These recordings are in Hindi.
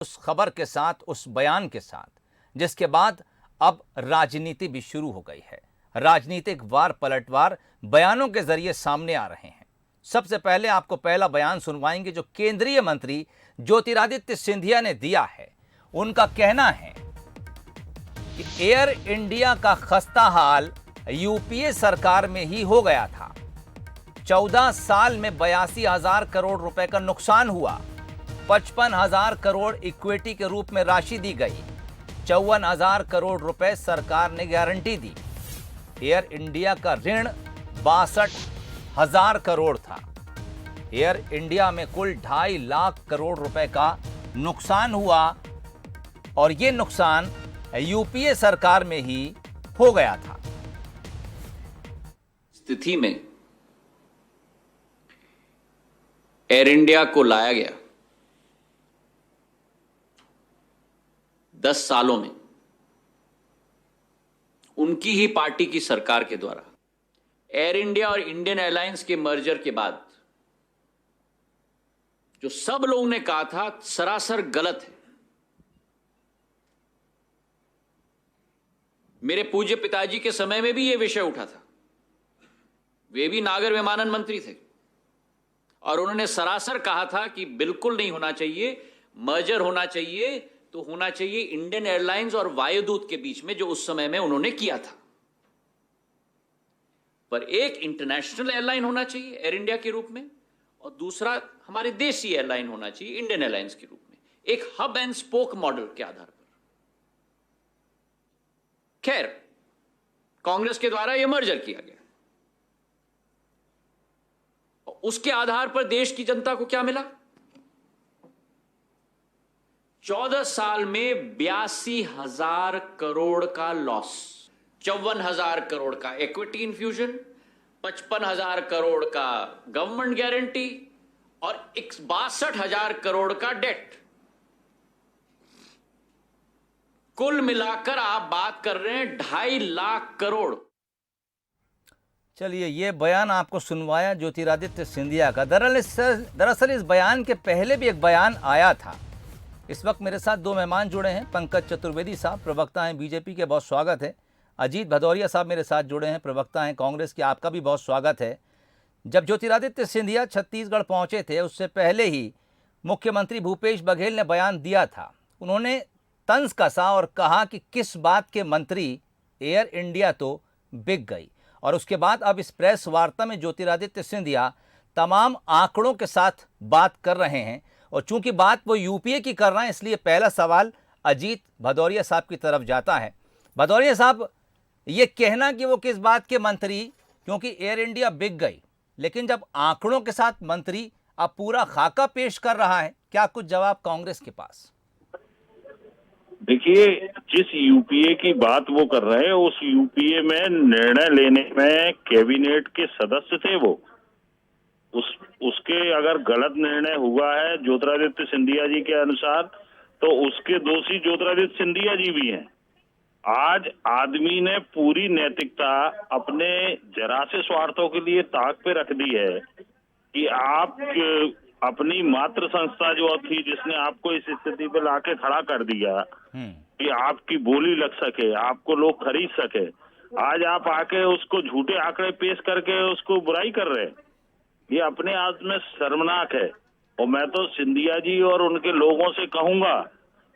उस खबर के साथ, उस बयान के साथ, जिसके बाद अब राजनीति भी शुरू हो गई है। राजनीतिक वार पलटवार बयानों के जरिए सामने आ रहे हैं। सबसे पहले आपको पहला बयान सुनवाएंगे जो केंद्रीय मंत्री ज्योतिरादित्य सिंधिया ने दिया है। उनका कहना है कि एयर इंडिया का खस्ता हाल यूपीए सरकार में ही हो गया था। 14 साल में 82,000 करोड़ रुपए का नुकसान हुआ। 55,000 करोड़ इक्विटी के रूप में राशि दी गई। 54,000 करोड़ रुपए सरकार ने गारंटी दी। एयर इंडिया का ऋण 62,000 करोड़ था। एयर इंडिया में कुल 2.5 लाख करोड़ रुपए का नुकसान हुआ और यह नुकसान यूपीए सरकार में ही हो गया था। स्थिति में एयर इंडिया को लाया गया 10 सालों में उनकी ही पार्टी की सरकार के द्वारा एयर इंडिया और इंडियन एयरलाइंस के मर्जर के बाद जो सब लोगों ने कहा था सरासर गलत है। मेरे पूज्य पिताजी के समय में भी यह विषय उठा था। वे भी नागर विमानन मंत्री थे और उन्होंने सरासर कहा था कि बिल्कुल नहीं होना चाहिए, मर्जर होना चाहिए तो होना चाहिए इंडियन एयरलाइंस और वायुदूत के बीच में, जो उस समय में उन्होंने किया था। पर एक इंटरनेशनल एयरलाइन होना चाहिए एयर इंडिया के रूप में और दूसरा हमारे देसी एयरलाइन होना चाहिए इंडियन एयरलाइंस के रूप में, एक हब एंड स्पोक मॉडल के आधार पर। खैर, कांग्रेस के द्वारा यह मर्जर किया गया। उसके आधार पर देश की जनता को क्या मिला? 14 साल में 82,000 करोड़ का लॉस, 54,000 करोड़ का इक्विटी इन्फ्यूजन, 55,000 करोड़ का गवर्नमेंट गारंटी और 62,000 करोड़ का डेट। कुल मिलाकर आप बात कर रहे हैं 2.5 लाख करोड़। चलिए, ये बयान आपको सुनवाया ज्योतिरादित्य सिंधिया का। दरअसल इस बयान के पहले भी एक बयान आया था। इस वक्त मेरे साथ दो मेहमान जुड़े हैं। पंकज चतुर्वेदी साहब प्रवक्ता हैं बीजेपी के, बहुत स्वागत है। अजीत भदौरिया साहब मेरे साथ जुड़े हैं, प्रवक्ता हैं कांग्रेस के, आपका भी बहुत स्वागत है। जब ज्योतिरादित्य सिंधिया छत्तीसगढ़ पहुंचे थे उससे पहले ही मुख्यमंत्री भूपेश बघेल ने बयान दिया था। उन्होंने तंज कसा और कहा कि किस बात के मंत्री, एयर इंडिया तो बिक गई। और उसके बाद अब इस प्रेस वार्ता में ज्योतिरादित्य सिंधिया तमाम आंकड़ों के साथ बात कर रहे हैं और चूंकि बात वो यूपीए की कर रहे हैं, इसलिए पहला सवाल अजीत भदौरिया साहब की तरफ जाता है। भदौरिया साहब, ये कहना कि वो किस बात के मंत्री, क्योंकि एयर इंडिया बिक गई, लेकिन जब आंकड़ों के साथ मंत्री अब पूरा खाका पेश कर रहा है, क्या कुछ जवाब कांग्रेस के पास? देखिए, जिस यूपीए की बात वो कर रहे हैं उस यूपीए में निर्णय लेने में कैबिनेट के सदस्य थे वो। उसके अगर गलत निर्णय हुआ है ज्योतिरादित्य सिंधिया जी के अनुसार तो उसके दोषी ज्योतिरादित्य सिंधिया जी भी हैं। आज आदमी ने पूरी नैतिकता अपने जरा से स्वार्थों के लिए ताक पे रख दी है कि आप अपनी मातृ संस्था जो थी जिसने आपको इस स्थिति पे लाके खड़ा कर दिया कि आपकी बोली लग सके, आपको लोग खरीद सके, आज आप आके उसको झूठे आंकड़े पेश करके उसको बुराई कर रहे हैं। ये अपने आप में शर्मनाक है। और मैं तो सिंधिया जी और उनके लोगों से कहूंगा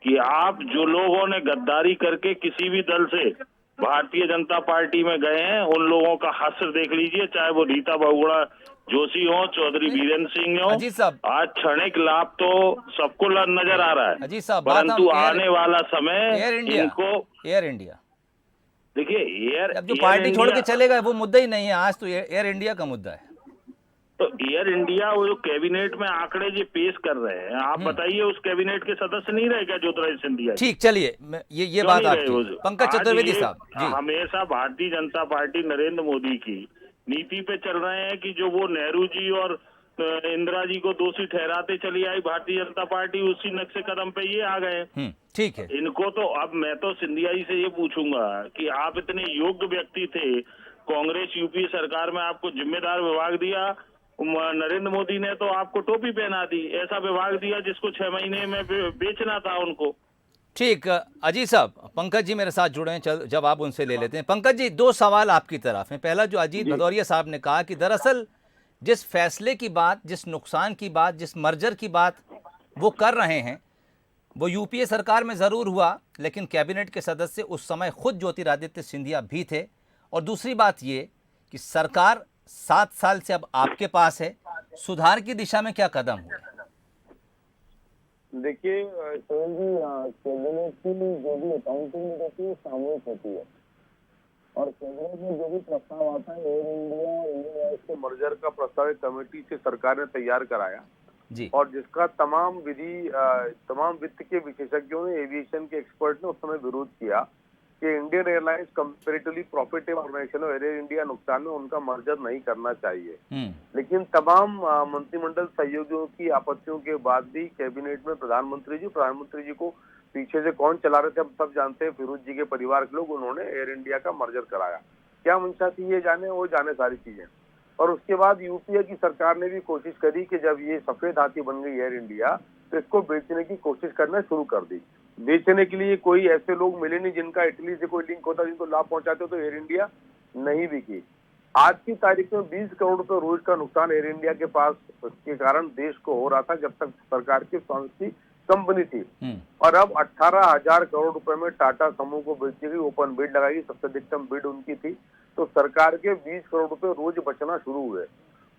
कि आप जो लोगों ने गद्दारी करके किसी भी दल से भारतीय जनता पार्टी में गए हैं उन लोगों का हश्र देख लीजिए, चाहे वो रीता बहुगुणा जोशी हो, चौधरी बीरेंद्र सिंह हो। आज क्षणिक लाभ तो सबको नजर आ रहा है, परंतु आने वाला समय इनको एयर इंडिया, देखिए अब जो पार्टी छोड़ के चलेगा वो मुद्दा ही नहीं है, आज तो एयर इंडिया का मुद्दा है। तो एयर इंडिया वो जो कैबिनेट में आंकड़े जो पेश कर रहे हैं, आप बताइए उस कैबिनेट के सदस्य नहीं रहे क्या ज्योतिरादित्य सिंधिया? ठीक, चलिए ये बात आपकी। पंकज चतुर्वेदी साहब जी, हमेशा भारतीय जनता पार्टी नरेंद्र मोदी की नीति पे चल रहे हैं कि जो वो नेहरू जी और इंदिरा जी को दोषी ठहराते चली आई भारतीय जनता पार्टी, उसी नक्शे कदम पे ये आ गए। ठीक है। इनको तो अब मैं तो सिंधिया जी से ये पूछूंगा कि आप इतने योग्य व्यक्ति थे, कांग्रेस यूपीए सरकार में आपको जिम्मेदार विभाग दिया, नरेंद्र मोदी ने तो आपको टोपी पहना दी, ऐसा विभाग दिया जिसको 6 महीने में बेचना था उनको। ठीक, अजीत साहब, पंकज जी मेरे साथ जुड़े हैं, चल जवाब उनसे ले लेते हैं। पंकज जी, दो सवाल आपकी तरफ हैं। पहला, जो अजीत भदौरिया साहब ने कहा कि दरअसल जिस फैसले की बात, जिस नुकसान की बात, जिस मर्जर की बात वो कर रहे हैं, वो यूपीए सरकार में ज़रूर हुआ, लेकिन कैबिनेट के सदस्य उस समय खुद ज्योतिरादित्य सिंधिया भी थे। और दूसरी बात ये कि सरकार 7 साल से अब आपके पास है, सुधार की दिशा में क्या कदम हुए? देखिए सोहेल जी, कैबिनेट की जो भी अकाउंटिंग रहती है सामूहिक होती है, और कैबिनेट में जो भी प्रस्ताव आता है एयर इंडिया और इंडियन एयरलाइंस के मर्जर का प्रस्ताव एक कमेटी से सरकार ने तैयार कराया जी। और जिसका तमाम वित्त के विशेषज्ञों ने, एविएशन के एक्सपर्ट ने उस समय विरोध किया कि Indian Airlines comparatively profitable organisation और एयर इंडिया नुकसान में उनका मर्जर नहीं करना चाहिए। लेकिन तमाम मंत्रिमंडल सहयोगियों की आपत्तियों के बाद भी कैबिनेट में प्रधानमंत्री जी को पीछे से कौन चला रहे थे हम सब जानते हैं, फिरोज जी के परिवार के लोग, उन्होंने एयर इंडिया का मर्जर कराया। क्या मंशा थी ये जाने सारी चीजें। और उसके बाद यूपीए की सरकार ने भी कोशिश करी कि जब ये सफेद हाथी बन गई एयर इंडिया तो इसको बेचने की कोशिश करना शुरू कर दी। बेचने के लिए कोई ऐसे लोग मिले नहीं जिनका इटली से कोई लिंक होता, जिनको लाभ पहुंचाते, तो एयर इंडिया नहीं बिकी। आज की तारीख में 20 करोड़ रुपए रोज का नुकसान एयर इंडिया के पास के कारण देश को हो रहा था जब तक सरकार की स्वास्थ्य कंपनी थी। और अब 18,000 करोड़ रुपए में टाटा समूह को बेची गई, ओपन बिड लगाई, सबसे अधिकतम बिड उनकी थी, तो सरकार के 20 करोड़ रुपए रोज बचना शुरू हुए।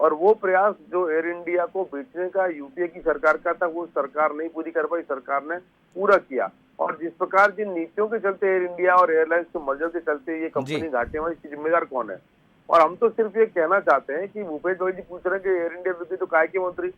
और वो प्रयास जो एयर इंडिया को बेचने का यूपीए की सरकार का था, वो सरकार नहीं पूरी कर पाई, सरकार ने पूरा किया। और जिस प्रकार जिन नीतियों के चलते एयर इंडिया और एयरलाइंस के मर्जर के चलते ये कंपनी घाटे में, इसकी जिम्मेदार कौन है? और हम तो सिर्फ ये कहना चाहते हैं कि भूपेश बघेल जी पूछ रहे हैं कि एयर इंडिया बिकी तो काय के मंत्री,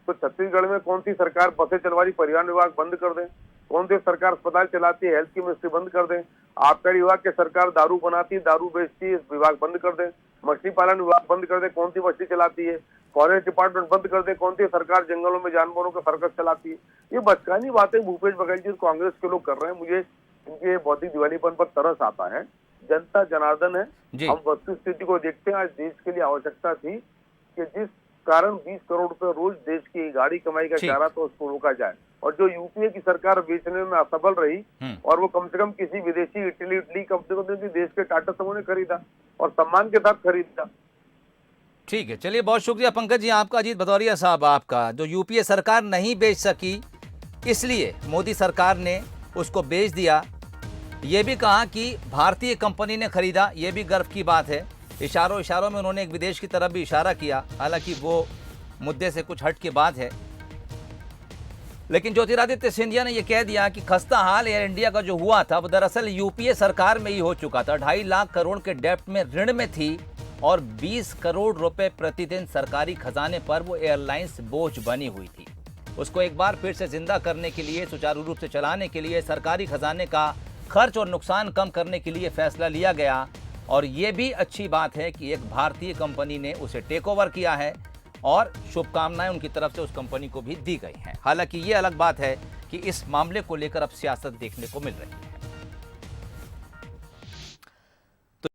तो छत्तीसगढ़ में कौन सी सरकार बसें चलवा रही, परिवहन विभाग बंद कर दें? कौन सी सरकार अस्पताल चलाती है, हेल्थ की मिनिस्ट्री बंद कर दें? आबकारी विभाग की सरकार दारू बनाती है, दारू बेचती है, विभाग बंद कर दें। मछली पालन विभाग बंद कर दे, कौन सी मछली चलाती है? फॉरेस्ट डिपार्टमेंट बंद कर दे, कौन सी सरकार जंगलों में जानवरों का सर्कस चलाती है? ये बचकानी बातें भूपेश बघेल जी कांग्रेस के लोग कर रहे हैं। मुझे इनके बौद्धिक दिवालीपन पर तरस आता है। जनता जनार्दन है, हम वस्तु स्थिति को देखते हैं। आज देश के लिए आवश्यकता थी कि जिस कारण 20 करोड़ रुपए रोज देश की गाड़ी कमाई का चाह रहा था उसको रोका जाए। और जो यूपीए की सरकार बेचने में असफल रही, और वो कम से कम किसी विदेशी इटली कंपनी को देश के टाटा समूह ने खरीदा और सम्मान के साथ खरीदा। ठीक है, चलिए, बहुत शुक्रिया पंकज जी आपका। अजीत भदौरिया साहब, आपका जो यूपीए सरकार नहीं बेच सकी इसलिए मोदी सरकार ने उसको बेच दिया, ये भी कहा कि भारतीय कंपनी ने खरीदा, ये भी गर्व की बात है। इशारों में उन्होंने एक विदेश की तरफ भी इशारा किया, हालांकि वो मुद्दे से कुछ हट के बात है। लेकिन ज्योतिरादित्य सिंधिया ने यह कह दिया कि खस्ता हाल एयर इंडिया का जो हुआ था वो दरअसल यूपीए सरकार में ही हो चुका था। 2.5 लाख करोड़ के डेप्ट में, ऋण में थी, और 20 करोड़ रुपए प्रतिदिन सरकारी खजाने पर वो एयरलाइंस बोझ बनी हुई थी। उसको एक बार फिर से जिंदा करने के लिए, सुचारू रूप से चलाने के लिए, सरकारी खजाने का खर्च और नुकसान कम करने के लिए फैसला लिया गया। और ये भी अच्छी बात है कि एक भारतीय कंपनी ने उसे टेक ओवर किया है और शुभकामनाएं उनकी तरफ से उस कंपनी को भी दी गई हैं। हालांकि ये अलग बात है कि इस मामले को लेकर अब सियासत देखने को मिल रही है।